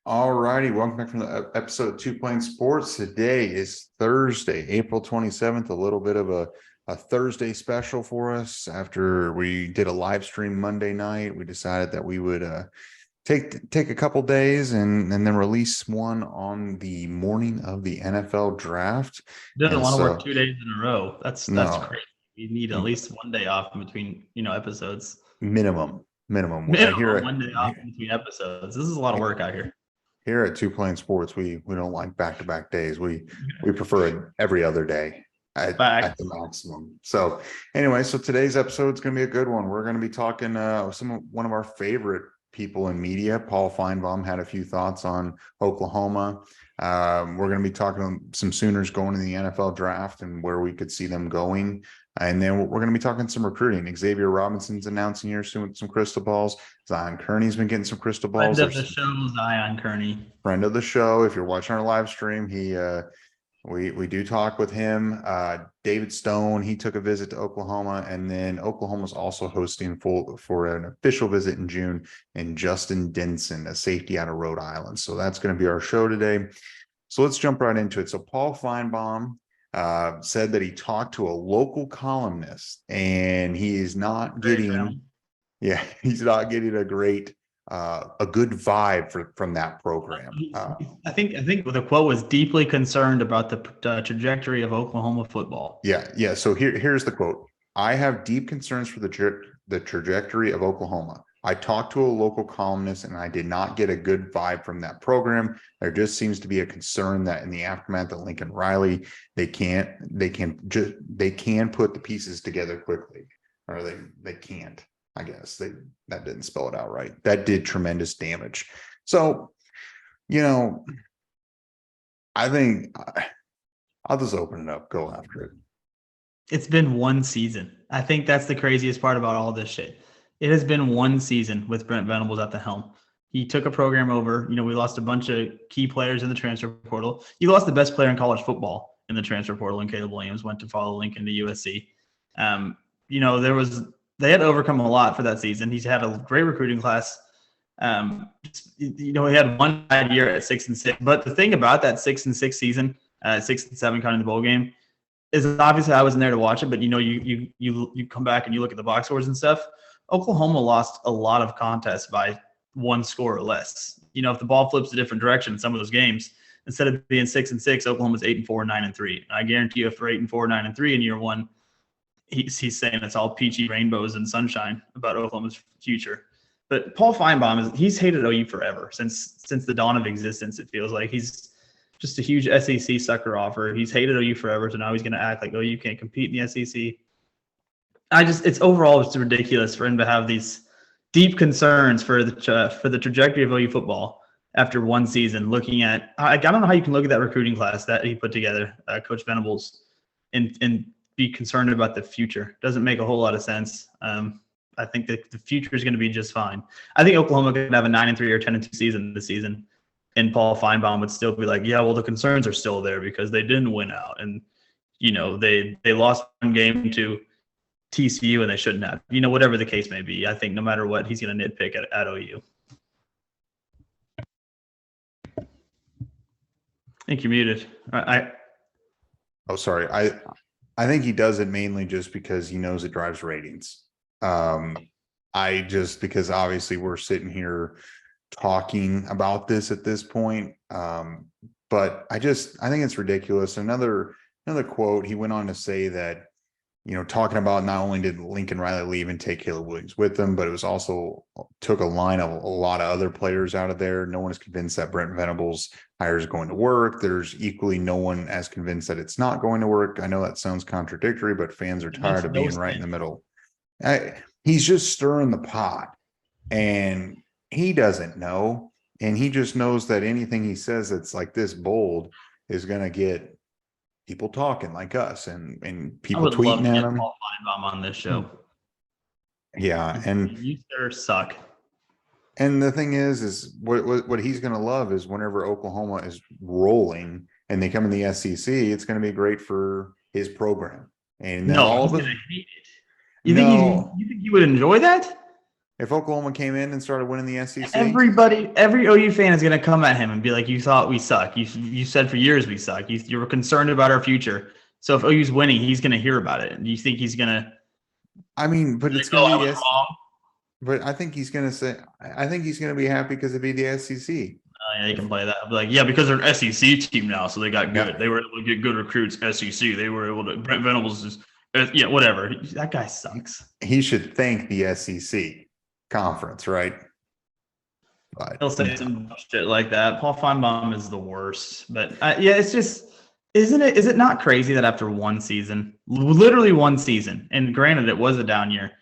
All righty, welcome back from the episode of Two Plane Sports. Today is Thursday, April 27th, a little bit of a Thursday special for us. After we did a live stream Monday night, we decided that we would take a couple days and then release one on the morning of the NFL draft. Doesn't And want to work so, 2 days in a row. That's no, crazy. You need at least one day off in between, episodes. minimum. Minimum one day off in between episodes. This is a lot of work out here. Here at Two Plane Sports, we don't like back-to-back days. We prefer it every other day at the maximum. So anyway, so today's episode is going to be a good one. We're going to be talking one of our favorite people in media. Paul Finebaum had a few thoughts on Oklahoma. We're going to be talking some Sooners going to the NFL draft and where we could see them going. And then we're going to be talking some recruiting. Xavier Robinson's announcing here soon with some crystal balls. Zion Kearney's been getting some crystal balls. Friend of the show, Zion Kearney. Friend of the show. If you're watching our live stream, we do talk with him. David Stone, he took a visit to Oklahoma, and then Oklahoma's also hosting for an official visit in June, and Justin Denson, a safety out of Rhode Island. So that's going to be our show today. So let's jump right into it. So Paul Finebaum said that he talked to a local columnist, and he is not getting, he's not getting a good vibe from that program. I think the quote was deeply concerned about the trajectory of Oklahoma football. Yeah. So here's the quote. I have deep concerns for the trajectory of Oklahoma. I talked to a local columnist and I did not get a good vibe from that program. There just seems to be a concern that in the aftermath of Lincoln Riley, they can put the pieces together quickly, or they can't. I guess that didn't spell it out right. That did tremendous damage. So, I think I'll just open it up, go after it. It's been one season. I think that's the craziest part about all this shit. It has been one season with Brent Venables at the helm. He took a program over. We lost a bunch of key players in the transfer portal. You lost the best player in college football in the transfer portal, and Caleb Williams went to follow Lincoln to USC. They had to overcome a lot for that season. He's had a great recruiting class. He had one bad year at 6-6. But the thing about that 6-6 season, 6-7 kind of the bowl game, is obviously I wasn't there to watch it. But you come back and you look at the box scores and stuff. Oklahoma lost a lot of contests by one score or less. If the ball flips a different direction in some of those games, instead of being 6-6, Oklahoma's 8-4, 9-3. I guarantee you, if we're 8-4, 9-3 in year one, he's saying it's all peachy rainbows and sunshine about Oklahoma's future. But Paul Finebaum he's hated OU forever since the dawn of existence. It feels like he's just a huge SEC sucker offer. He's hated OU forever, so now he's going to act like OU can't compete in the SEC. It's ridiculous for him to have these deep concerns for the trajectory of OU football after one season. Looking at, I don't know how you can look at that recruiting class that he put together, Coach Venables, and be concerned about the future. Doesn't make a whole lot of sense. I think that the future is going to be just fine. I think Oklahoma could have a 9-3 or 10-2 season this season, and Paul Finebaum would still be like, yeah, well, the concerns are still there because they didn't win out, and they lost one game to TCU and they shouldn't have. Whatever the case may be, I think no matter what, he's going to nitpick at OU. I think you're muted. Sorry. I think he does it mainly just because he knows it drives ratings. Because obviously we're sitting here talking about this at this point. But I think it's ridiculous. Another quote, he went on to say that, talking about not only did Lincoln Riley leave and take Caleb Williams with them, but it was also took a line of a lot of other players out of there. No one is convinced that Brent Venables' hire is going to work. There's equally no one as convinced that it's not going to work. I know that sounds contradictory, but fans are tired of being right in the middle. He's just stirring the pot, and he doesn't know. And he just knows that anything he says that's like this bold is going to get people talking like us and people tweeting at him. Paul Finebaum on this show. Yeah, and you sure suck. And the thing is what he's going to love is whenever Oklahoma is rolling and they come in the SEC, it's going to be great for his program. And then he's going to hate it. You think he would enjoy that? If Oklahoma came in and started winning the SEC, Every OU fan is going to come at him and be like, "You thought we suck. You said for years we suck. You were concerned about our future. So if OU's winning, he's going to hear about it. And you think he's going to? I mean, but it's Oh, going I to be was wrong. But I think he's going to say, I think he's going to be happy because it'd be the SEC. Yeah, you can play that. I'll be like, yeah, because they're an SEC team now, so they got good. Yeah. They were able to get good recruits. SEC. They were able to. Brent Venables is, yeah, whatever. That guy sucks. He should thank the SEC conference, right? But He'll say some shit like that. Paul Finebaum is the worst. But yeah, it's just, isn't it? Is it not crazy that after one season, literally one season, and granted it was a down year,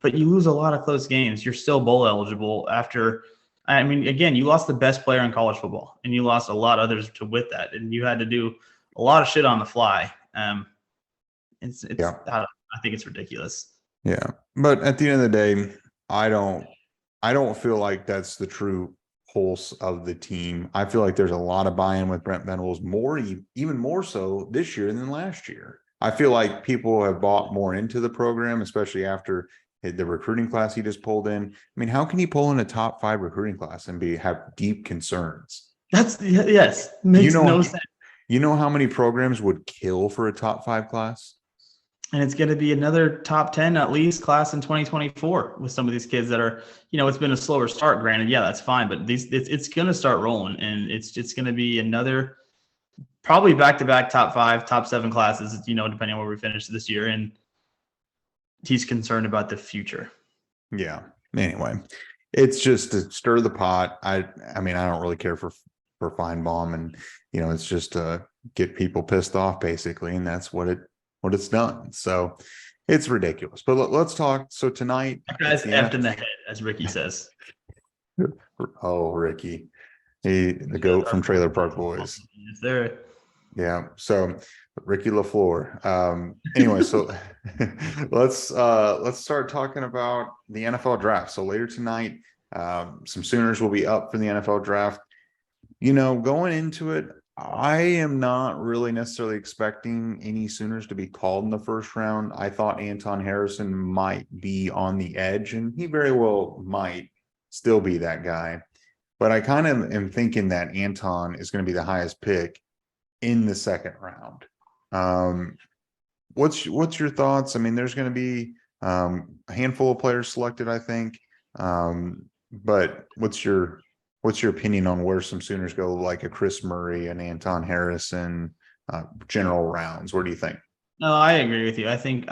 but you lose a lot of close games. You're still bowl eligible after. I mean, again, you lost the best player in college football, and you lost a lot of others to with that, and you had to do a lot of shit on the fly. It's yeah. I think it's ridiculous. Yeah. But at the end of the day, I don't feel like that's the true pulse of the team. I feel like there's a lot of buy-in with Brent Venables, even more so this year than last year. I feel like people have bought more into the program, especially after the recruiting class he just pulled in. I mean, how can he pull in a top 5 recruiting class and have deep concerns? Yes, makes no sense. You know how many programs would kill for a top 5 class? And it's going to be another top 10 at least class in 2024 with some of these kids that are, it's been a slower start. Granted, yeah, that's fine, but it's going to start rolling, and it's going to be another probably back-to-back top 5, top 7 classes, depending on where we finish this year. And he's concerned about the future. Yeah. Anyway, it's just to stir the pot. I mean, I don't really care for Finebaum, and it's just to get people pissed off basically, and that's what it's done. So it's ridiculous. But let's talk. So tonight, that guy's effed in the head, as Ricky says. Oh, Ricky, the goat from Trailer Park Boys. Is there? Yeah. So Ricky LaFleur. Anyway, so let's start talking about the NFL draft. So later tonight, some Sooners will be up for the NFL draft. Going into it, I am not really necessarily expecting any Sooners to be called in the first round. I thought Anton Harrison might be on the edge, and he very well might still be that guy. But I kind of am thinking that Anton is going to be the highest pick in the second round. What's your thoughts? I mean, there's going to be a handful of players selected, I think. But what's your opinion on where some Sooners go, like a Chris Murray and Anton Harrison, general rounds? Where do you think? No, I agree with you. I think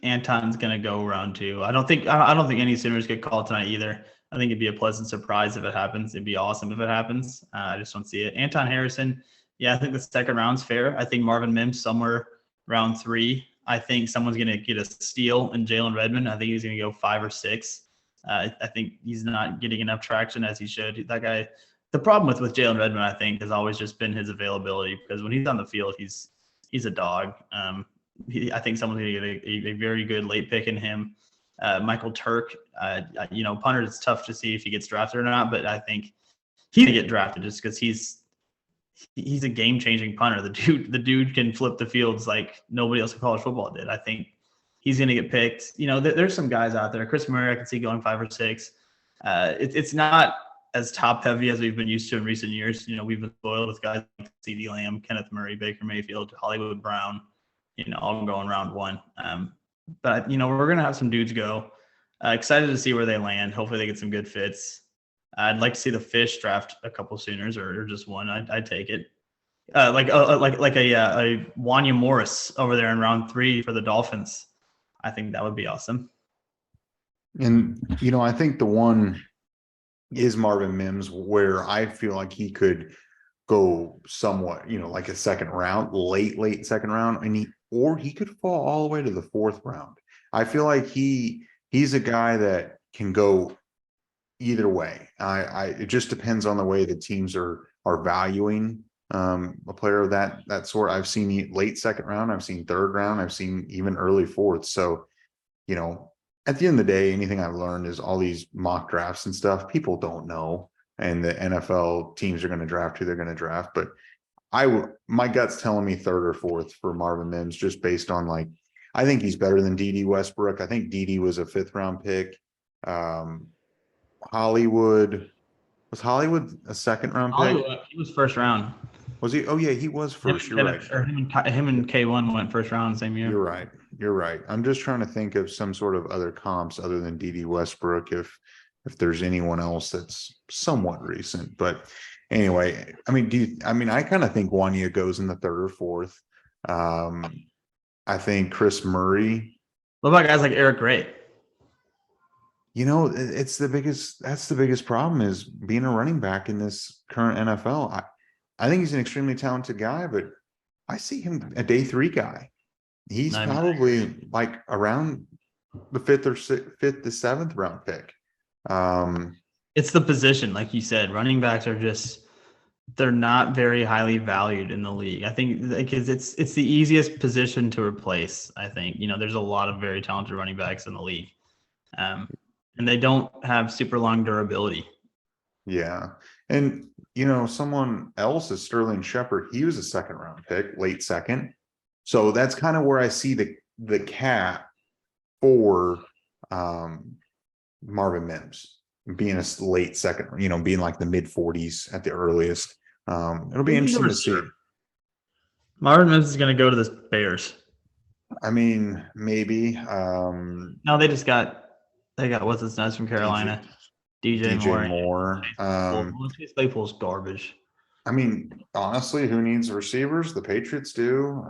Anton's going to go round 2. I don't think any Sooners get called tonight either. I think it'd be a pleasant surprise if it happens. It'd be awesome if it happens. I just don't see it. Anton Harrison, yeah, I think the second round's fair. I think Marvin Mims somewhere round 3. I think someone's going to get a steal in Jalen Redmond. I think he's going to go 5 or 6. I think he's not getting enough traction as he should. That guy, the problem with Jalen Redmond, I think, has always just been his availability, because when he's on the field, he's a dog. I think someone's going to get a very good late pick in him. Michael Turk, punter, it's tough to see if he gets drafted or not, but I think he's going to get drafted just because he's a game-changing punter. The dude can flip the fields like nobody else in college football did. I think he's going to get picked. There's some guys out there. Chris Murray, I can see going 5 or 6. It's not as top-heavy as we've been used to in recent years. We've been spoiled with guys like CeeDee Lamb, Kenneth Murray, Baker Mayfield, Hollywood Brown, all going round 1. But we're going to have some dudes go. Excited to see where they land. Hopefully they get some good fits. I'd like to see the Fish draft a couple Sooners, or just one. I'd take it. Like a Wanya Morris over there in round 3 for the Dolphins. I think that would be awesome. And, I think the one is Marvin Mims, where I feel like he could go somewhat, like a second round, late second round, and he could fall all the way to the 4th round. I feel like he's a guy that can go either way. It just depends on the way the teams are valuing a player of that sort. I've seen late second round, I've seen 3rd round, I've seen even early 4th. So, at the end of the day, anything I've learned is all these mock drafts and stuff, people don't know, and the NFL teams are going to draft who they're going to draft. But my gut's telling me 3rd or 4th for Marvin Mims, just based on I think he's better than D.D. Westbrook. I think D.D. was a 5th round pick. Hollywood, was Hollywood a second round pick? Hollywood, he was first round. Was he? Oh yeah, he was first. You're right. Him and K1 went first round the same year. You're right. You're right. I'm just trying to think of some sort of other comps other than DD Westbrook, if there's anyone else that's somewhat recent. But anyway, I mean, I kind of think Wanya goes in the third or fourth. I think Chris Murray. What about guys like Eric Gray? That's the biggest problem is being a running back in this current NFL. I think he's an extremely talented guy, but I see him a day 3 guy. He's probably like around the 5th to 7th round pick. It's the position, like you said, running backs are they're not very highly valued in the league. I think because it's the easiest position to replace. I think, there's a lot of very talented running backs in the league. And they don't have super long durability. Yeah. And, someone else is Sterling Shepard. He was a 2nd round pick, late 2nd. So that's kind of where I see the cap for Marvin Mims being a late 2nd, being like the mid 40s at the earliest. It'll be interesting to see. Marvin Mims is going to go to the Bears. I mean, maybe. No, they got what's his nuts from Carolina, DJ Moore. Claypool's garbage. I mean, honestly, who needs receivers? The Patriots do.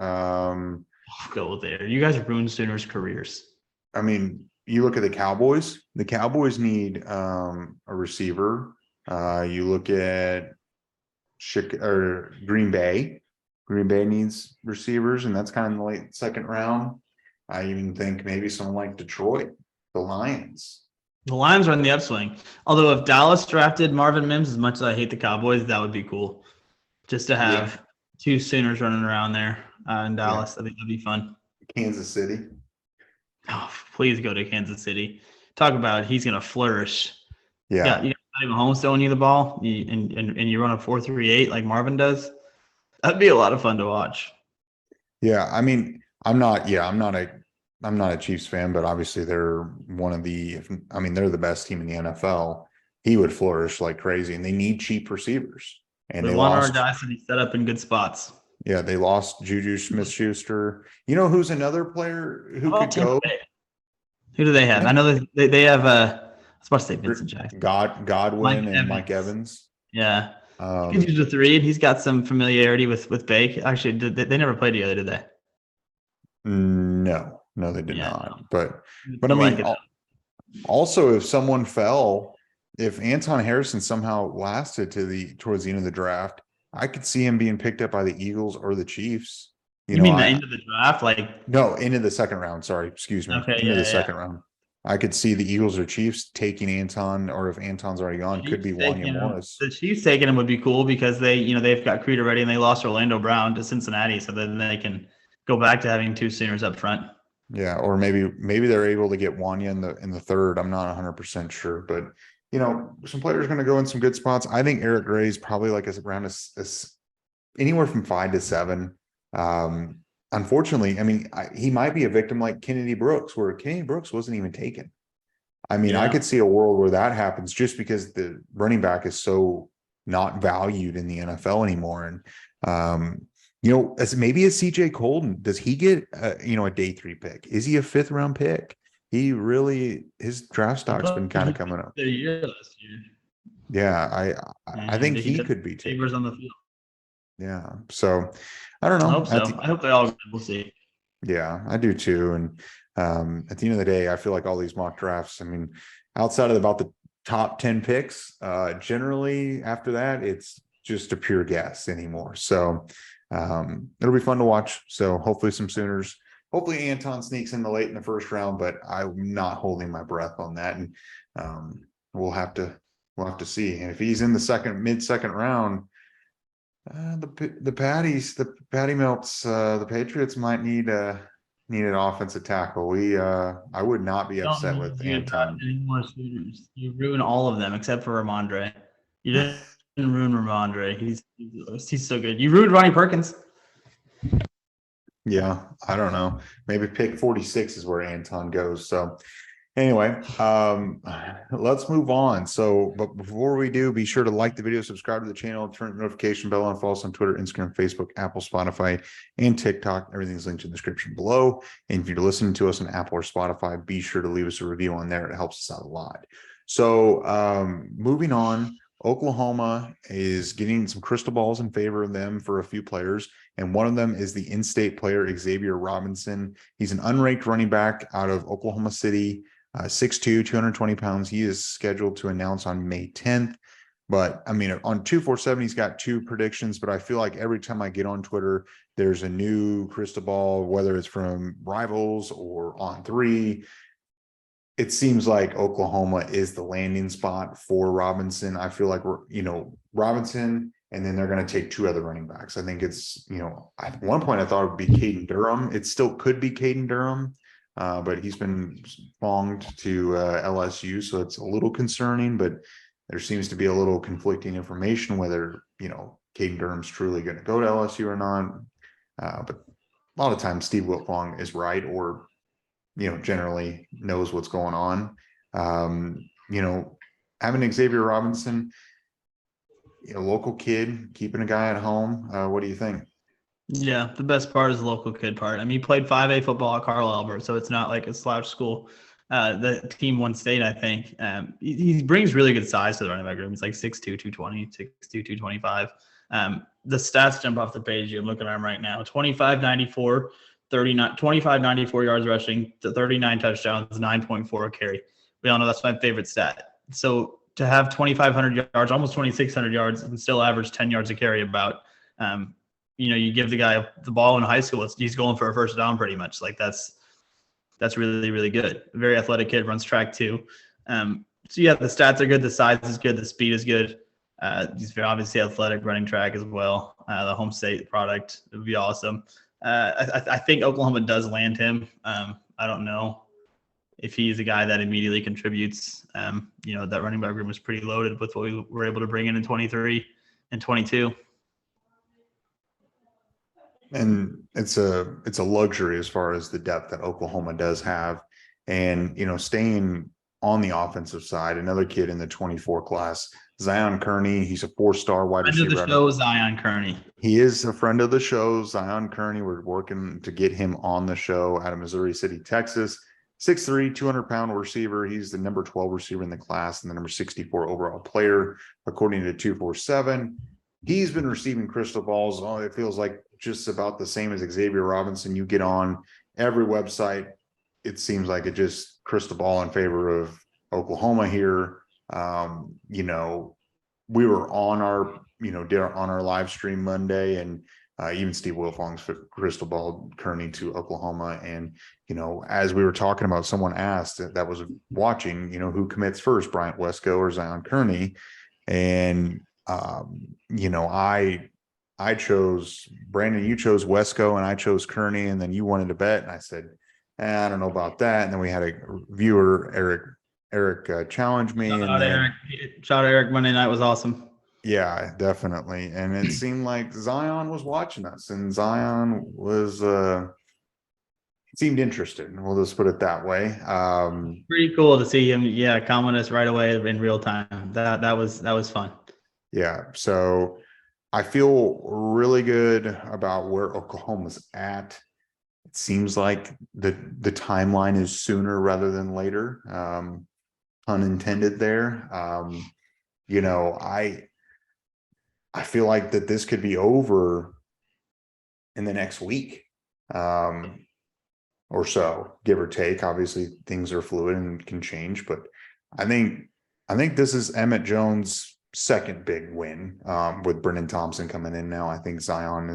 Go there. You guys ruined Sooners' careers. I mean, you look at the Cowboys. The Cowboys need a receiver. You look at Green Bay. Green Bay needs receivers, and that's kind of in the late 2nd round. I even think maybe someone like Detroit, the Lions. The Lions are in the upswing. Although if Dallas drafted Marvin Mims, as much as I hate the Cowboys, that would be cool. Just to have 2 Sooners running around there in Dallas. I think that'd be fun. Kansas City. Oh, please go to Kansas City. Talk about he's going to flourish. Yeah. You got Mahomes throwing you the ball, and you run a 4.38 like Marvin does. That'd be a lot of fun to watch. Yeah, I mean, I'm not a Chiefs fan, but obviously they're they're the best team in the NFL. He would flourish like crazy, and they need cheap receivers. And they want our guys to be set up in good spots. Yeah, they lost Juju Smith-Schuster. You know who's another player who could go? Who do they have? I know they have I was about to say Vincent Jackson. Godwin and Mike Evans. Yeah. He could use a 3, and he's got some familiarity with Bake. Actually, they never played together, did they? No, they did not. But I mean, also if someone fell, if Anton Harrison somehow lasted towards the end of the draft, I could see him being picked up by the Eagles or the Chiefs. You mean the end of the draft? No, into the 2nd round. Sorry, excuse me. Okay, into the 2nd round. I could see the Eagles or Chiefs taking Anton, or if Anton's already gone, could be Wanya Morris. The Chiefs taking him would be cool because they've got Creed already, and they lost Orlando Brown to Cincinnati, so then they can go back to having 2 Sooners up front. Yeah, or maybe they're able to get Wanya in the 3rd. I'm not 100% sure, but some players are going to go in some good spots. I think Eric Gray is probably like around anywhere from 5 to 7. Unfortunately, I mean, he might be a victim like Kennedy Brooks, where Kennedy Brooks wasn't even taken. I mean, I could see a world where that happens just because the running back is so not valued in the NFL anymore. And, as maybe a CJ Colton, does he get, a day 3 pick? Is he a 5th round pick? His draft stock's been kind of coming up. The year last year. Yeah, I think he could be taken. On the field. Yeah. So I don't know. I hope so. I hope they all will see. Yeah, I do too. And at the end of the day, I feel like all these mock drafts, I mean, outside of about the top 10 picks, generally after that, it's just a pure guess anymore. So it'll be fun to watch. So hopefully some Sooners, hopefully Anton sneaks in late in the 1st round, but I'm not holding my breath on that. And we'll have to see. And if he's in the mid second round, the patty melts, the Patriots might need an offensive tackle. I would not be upset with Anton. Any more Sooners. You ruin all of them except for Ramondre. You didn't ruin Ramondre. He's so good. You ruined Ronnie Perkins. Yeah, I don't know. Maybe pick 46 is where Anton goes. So Anyway, let's move on. So, but before we do, be sure to like the video, subscribe to the channel, turn the notification bell on, follow us on Twitter, Instagram, Facebook, Apple, Spotify, and TikTok. Everything's linked in the description below. And if you're listening to us on Apple or Spotify, be sure to leave us a review on there. It helps us out a lot. So, moving on, Oklahoma is getting some crystal balls in favor of them for a few players. And one of them is the in-state player, Xavier Robinson. He's an unranked running back out of Oklahoma City. 6'2", 220 pounds. He is scheduled to announce on May 10th. But I mean, on 247, he's got 2 predictions. But I feel like every time I get on Twitter, there's a new crystal ball, whether it's from rivals or on 3. It seems like Oklahoma is the landing spot for Robinson. I feel like Robinson, and then they're going to take 2 other running backs. I think it's, at one point I thought it would be Caden Durham. It still could be Caden Durham. But he's been fonged to LSU, so it's a little concerning, but there seems to be a little conflicting information whether, Caden Durham's truly going to go to LSU or not. But a lot of times Steve Wiltfong is right, or, generally knows what's going on. Having Xavier Robinson, a local kid, keeping a guy at home. What do you think? Yeah, the best part is the local kid part. I mean, he played 5A football at Carl Albert, so it's not like a slouch school. The team won state, I think. He brings really good size to the running back room. He's like 6'2", 220, 6'2", 225. The stats jump off the page. I'm looking at him right now. 25, 94, 39, 25, 94 yards rushing, 39 touchdowns, 9.4 a carry. We all know that's my favorite stat. So to have 2,500 yards, almost 2,600 yards, and still average 10 yards a carry about – you give the guy the ball in high school, he's going for a first down pretty much. Like that's really, really good. Very athletic kid, runs track too. So yeah, the stats are good. The size is good. The speed is good. He's very obviously athletic, running track as well. The home state product would be awesome. I think Oklahoma does land him. I don't know if he's a guy that immediately contributes. That running back room was pretty loaded with what we were able to bring in 23 and 22. And it's a luxury as far as the depth that Oklahoma does have. And, staying on the offensive side, another kid in the 24 class, Zion Kearney, he's a 4-star wide receiver. Friend of the show, Zion Kearney. He is a friend of the show, Zion Kearney. We're working to get him on the show out of Missouri City, Texas. 6'3", 200-pound receiver. He's the number 12 receiver in the class and the number 64 overall player, according to 247. He's been receiving crystal balls. Oh, it feels like just about the same as Xavier Robinson. You get on every website, it seems like it just crystal ball in favor of Oklahoma here. We were on our live stream Monday, and even Steve Wilfong's crystal ball Kearney to Oklahoma. And, as we were talking about, someone asked that was watching, who commits first, Bryant Wesco or Zion Kearney. And, I chose Brandon, you chose Wesco, and I chose Kearney, and then you wanted to bet. And I said, I don't know about that. And then we had a viewer, Eric challenge me. Shout out Eric. Monday night was awesome. Yeah, definitely. And it seemed like Zion was watching us, and Zion was seemed interested. We'll just put it that way. Pretty cool to see him. Yeah, comment us right away in real time. That was fun. Yeah. So I feel really good about where Oklahoma's at. It seems like the timeline is sooner rather than later. Pun intended there. I feel like that this could be over in the next week, or so, give or take. Obviously, things are fluid and can change, but I think this is Emmett Jones' second big win, with Brennan Thompson coming in now. I think Zion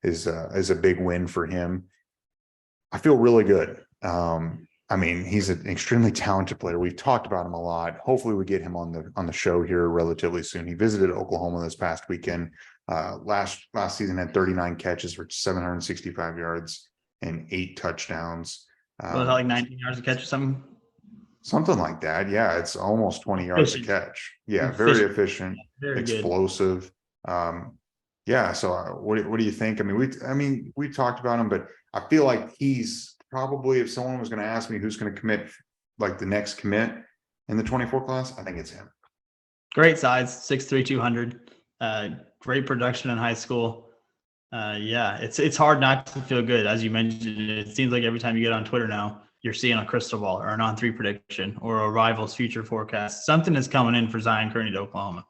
is a big win for him. I feel really good. He's an extremely talented player. We've talked about him a lot. Hopefully we get him on the show here relatively soon. He visited Oklahoma this past weekend. Last season had 39 catches for 765 yards and 8 touchdowns. Like 19 yards a catch or something? Something like that. Yeah, it's almost 20 yards a catch. Yeah, very efficient, very explosive. Yeah. So what do you think? We've talked about him, but I feel like he's probably, if someone was going to ask me who's going to commit like the next commit in the 24 class, I think it's him. Great size, 6'3", 200. Great production in high school. Yeah, it's hard not to feel good. As you mentioned, it seems like every time you get on Twitter now, you're seeing a crystal ball or an on-3 prediction or a rival's future forecast. Something is coming in for Zion Kearney to Oklahoma.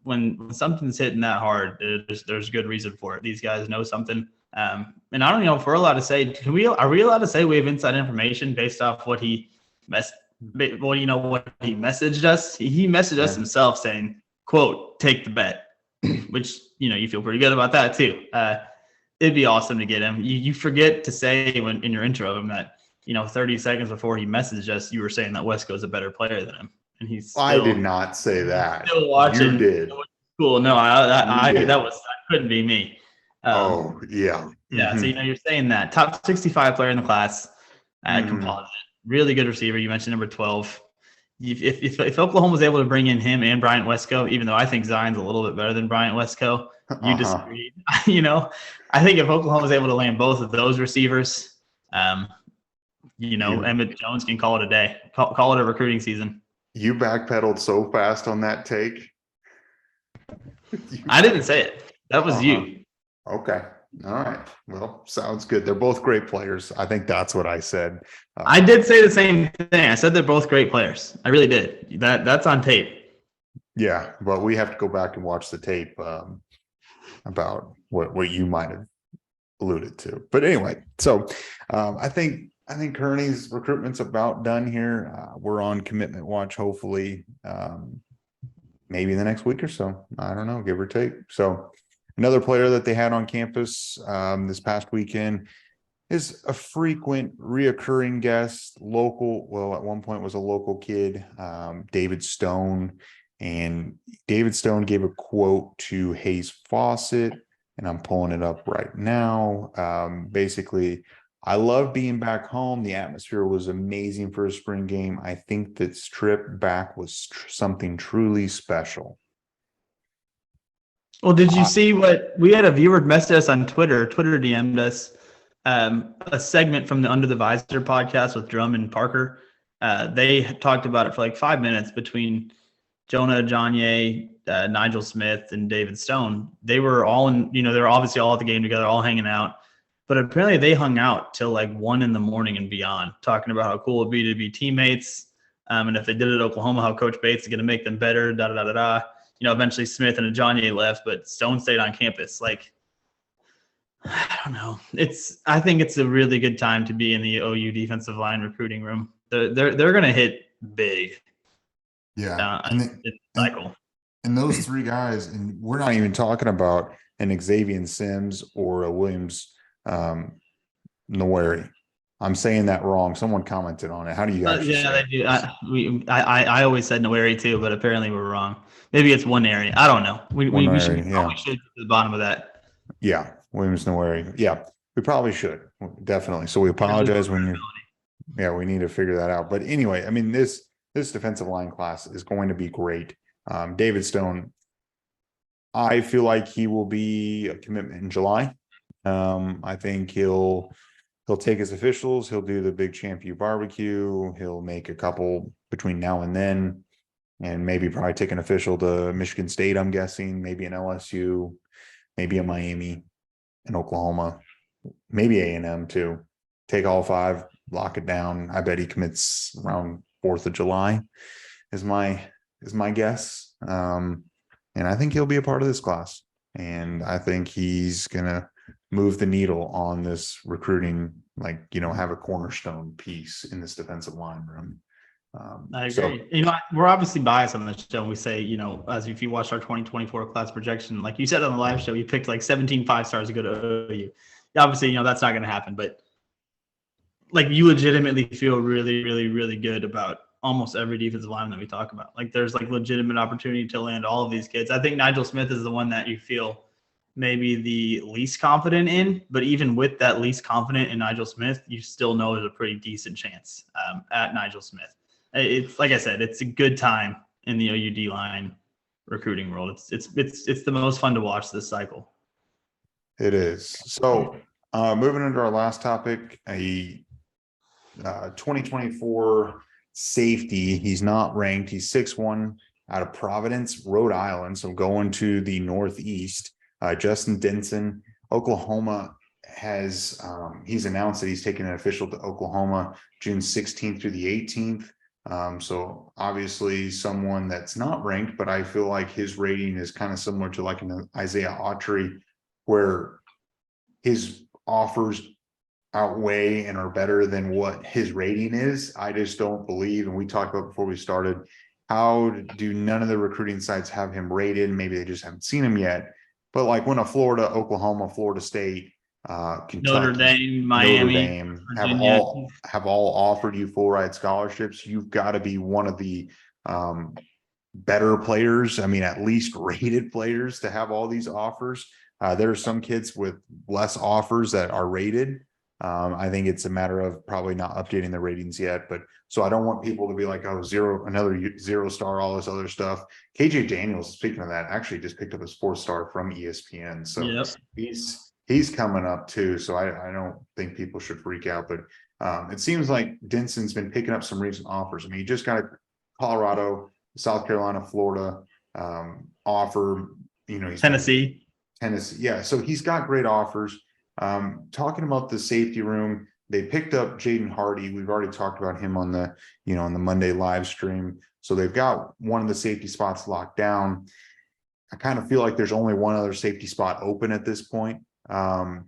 When something's hitting that hard, there's good reason for it. These guys know something. And I don't know if we're allowed to say, are we allowed to say we have inside information based off what he what he messaged us? He messaged us himself saying, quote, take the bet, which, you feel pretty good about that too. It'd be awesome to get him. You forget to say when in your intro of him that, 30 seconds before he messaged us, you were saying that Wesco's a better player than him. And he's still, I did not say that. Still watching. You did. Cool. No, that couldn't be me. Yeah. Yeah. So, you're saying that top 65 player in the class, composite, really good receiver. You mentioned number 12. If Oklahoma was able to bring in him and Bryant Wesco, even though I think Zion's a little bit better than Bryant Wesco, you disagreed. I think if Oklahoma was able to land both of those receivers, Emmett Jones can call it a day. Call it a recruiting season. You backpedaled so fast on that take. I didn't say it. That was you. Okay. All right. Well, sounds good. They're both great players. I think that's what I said. I did say the same thing. I said they're both great players. I really did. That's on tape. Yeah, but we have to go back and watch the tape about what you might have alluded to. But anyway, so I think Kearney's recruitment's about done here. We're on commitment watch, hopefully, maybe in the next week or so. I don't know, give or take. So another player that they had on campus this past weekend is a frequent reoccurring guest, local. Well, at one point was a local kid, David Stone. And David Stone gave a quote to Hayes Fawcett, and I'm pulling it up right now. Basically, I love being back home. The atmosphere was amazing for a spring game. I think this trip back was something truly special. Well, did you see what we had? A viewer message us on Twitter. Twitter DM'd us a segment from the Under the Visor podcast with Drum and Parker. They talked about it for like 5 minutes between Jonah Janye, Nigel Smith, and David Stone. They were all in, they were obviously all at the game together, all hanging out. But apparently they hung out till like 1 a.m. and beyond, talking about how cool it'd be to be teammates. And if they did it at Oklahoma, how Coach Bates is going to make them better, da-da-da-da-da. Eventually Smith and Ajanye left, but Stone stayed on campus. Like, I don't know. I think it's a really good time to be in the OU defensive line recruiting room. They're going to hit big. Yeah. Cycle. And those three guys, and we're not even talking about an Xavier Sims or a Williams Nweri. I'm saying that wrong. Someone commented on it. How do you guys? They do. I always said Nweri too, but apparently we're wrong. Maybe it's one area. I don't know. We should get to the bottom of that. Yeah, Williams Nweri. Yeah, we probably should, definitely. So we apologize when we need to figure that out. But anyway, I mean, this defensive line class is going to be great. David Stone, I feel like he will be a commitment in July. I think he'll take his officials. He'll do the big Champ U barbecue. He'll make a couple between now and then, and maybe probably take an official to Michigan State, I'm guessing, maybe an LSU, maybe a Miami, an Oklahoma, maybe A&M too. Take all 5, lock it down. I bet he commits around 4th of July is my guess. And I think he'll be a part of this class. And I think he's going to move the needle on this recruiting, have a cornerstone piece in this defensive line room. I agree. We're obviously biased on this show. We say, as if you watched our 2024 class projection, like you said on the live show, you picked like 17 5-stars to go to OU. Obviously, that's not going to happen, but like you legitimately feel really, really, really good about almost every defensive lineman that we talk about. Like there's like legitimate opportunity to land all of these kids. I think Nigel Smith is the one that you feel maybe the least confident in, but even with that least confident in Nigel Smith, you still know there's a pretty decent chance at Nigel Smith. It's like I said, it's a good time in the OUD line recruiting world. It's the most fun to watch this cycle. It is. So moving into our last topic, a 2024 safety. He's not ranked. He's 6'1" out of Providence, Rhode Island. So going to the Northeast. Justin Denson, Oklahoma has he's announced that he's taking an official to Oklahoma June 16th through the 18th. So obviously someone that's not ranked, but I feel like his rating is kind of similar to like an Isaiah Autry, where his offers outweigh and are better than what his rating is. I just don't believe, and we talked about before we started, how do none of the recruiting sites have him rated? Maybe they just haven't seen him yet. But like when a Florida, Oklahoma, Florida State, Kentucky, Notre Dame, Miami, Notre Dame Virginia. have all offered you full ride scholarships, you've got to be one of the better players. I mean, at least rated players to have all these offers. There are some kids with less offers that are rated. I think it's a matter of probably not updating the ratings yet, but so I don't want people to be like, oh, another 0 star, all this other stuff. KJ Daniels, speaking of that, actually just picked up his 4-star from ESPN. So Yep. he's coming up too. So I don't think people should freak out, but it seems like Denson's been picking up some recent offers. I mean, he just got a Colorado, South Carolina, Florida offer. You know, he's Tennessee. Yeah, so he's got great offers. Talking about the safety room, they picked up Jaden Hardy. We've already talked about him on the, on the Monday live stream. So they've got one of the safety spots locked down. I kind of feel like there's only one other safety spot open at this point. Hardy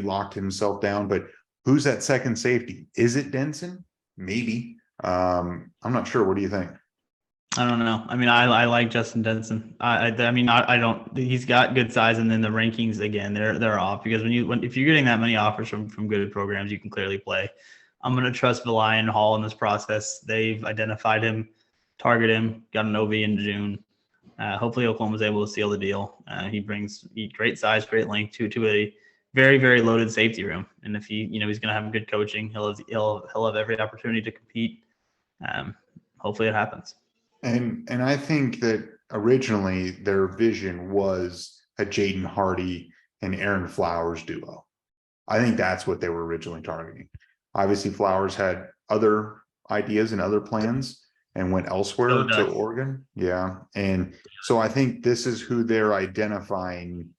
locked himself down, but who's that second safety? Is it Denson? Maybe. I'm not sure. What do you think? I don't know. I mean, I like Justin Denson. I don't. He's got good size, and then the rankings again, they're off because if you're getting that many offers from good programs, you can clearly play. I'm going to trust Villi and Hall in this process. They've identified him, target him, got an OV in June. Hopefully, Oklahoma's able to seal the deal. He brings great size, great length to a very, very loaded safety room, and if he's going to have good coaching, he'll have every opportunity to compete. Hopefully, it happens. And I think that originally their vision was a Jaden Hardy and Aaron Flowers duo. I think that's what they were originally targeting. Obviously, Flowers had other ideas and other plans and went elsewhere to Oregon. Yeah. And so I think this is who they're identifying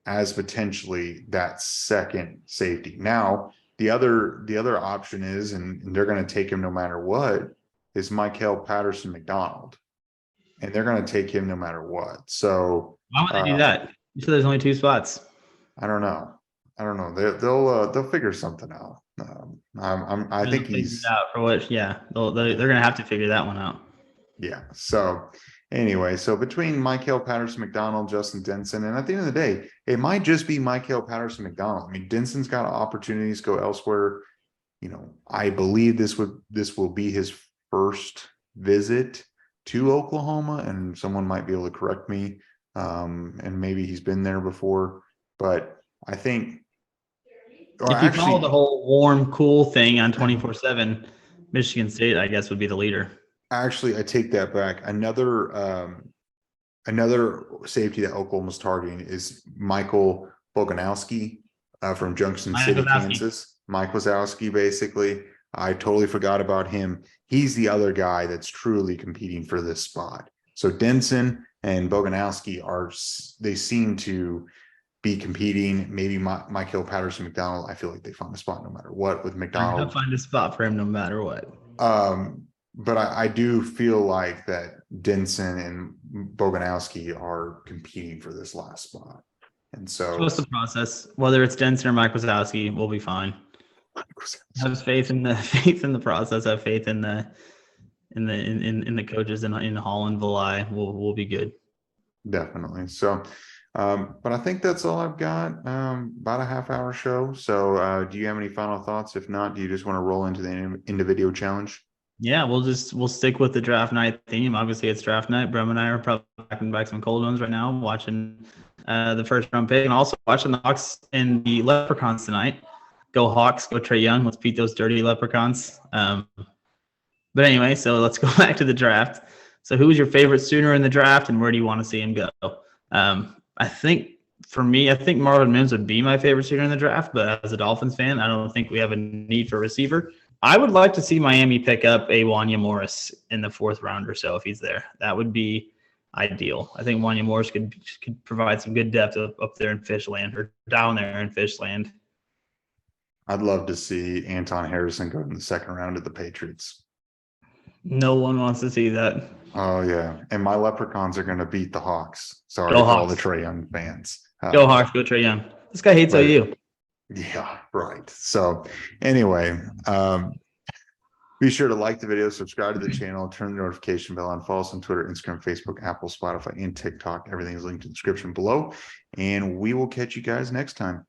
as potentially that second safety. Now, the other option is, and they're going to take him no matter what, is Michael Patterson McDonald, and they're going to take him no matter what. So why would they do that? You said there's only 2 spots. I don't know. They'll figure something out. I think he's out for what? Yeah, they're going to have to figure that one out. Yeah. So anyway, so between Michael Patterson McDonald, Justin Denson, and at the end of the day, it might just be Michael Patterson McDonald. I mean, Denson's got opportunities to go elsewhere. I believe this will be his first visit to Oklahoma, and someone might be able to correct me. And maybe he's been there before, but I think if you follow the whole warm, cool thing on 24/7, Michigan State, I guess, would be the leader. Actually, I take that back. Another safety that Oklahoma's targeting is Michael Boganowski from Junction City, Kansas. Mike Wazowski, basically. I totally forgot about him. He's the other guy that's truly competing for this spot. So Denson and Boganowski they seem to be competing. Maybe Michael Patterson McDonald. I feel like they found a spot no matter what with McDonald. They'll find a spot for him no matter what. But I do feel like that Denson and Boganowski are competing for this last spot. And so what's the process? Whether it's Denson or Mike Wazowski, we'll be fine. Have faith in the process. Have faith in the coaches in Hall and Villi. We'll be good. Definitely. So, but I think that's all I've got. About a half-hour show. So, do you have any final thoughts? If not, do you just want to roll into the video challenge? Yeah, we'll stick with the draft night theme. Obviously, it's draft night. Brum and I are probably packing back some cold ones right now, watching the first round pick, and also watching the Hawks and the Leprechauns tonight. Go Hawks, go Trae Young. Let's beat those dirty Leprechauns. But anyway, so let's go back to the draft. So who was your favorite Sooner in the draft, and where do you want to see him go? I think for me, Marvin Mims would be my favorite Sooner in the draft, but as a Dolphins fan, I don't think we have a need for a receiver. I would like to see Miami pick up a Wanya Morris in the 4th round or so if he's there. That would be ideal. I think Wanya Morris could provide some good depth up there in Fishland or down there in Fishland. I'd love to see Anton Harrison go in the 2nd round of the Patriots. No one wants to see that. Oh yeah, and my Leprechauns are going to beat the Hawks. Sorry Go for all Hawks. the Trae Young fans. Go Hawks, go Trae Young. This guy hates but- OU. Yeah, right. So anyway, be sure to like the video, subscribe to the channel, turn the notification bell on, follow us on Twitter, Instagram, Facebook, Apple, Spotify, and TikTok. Everything is linked in the description below. And we will catch you guys next time.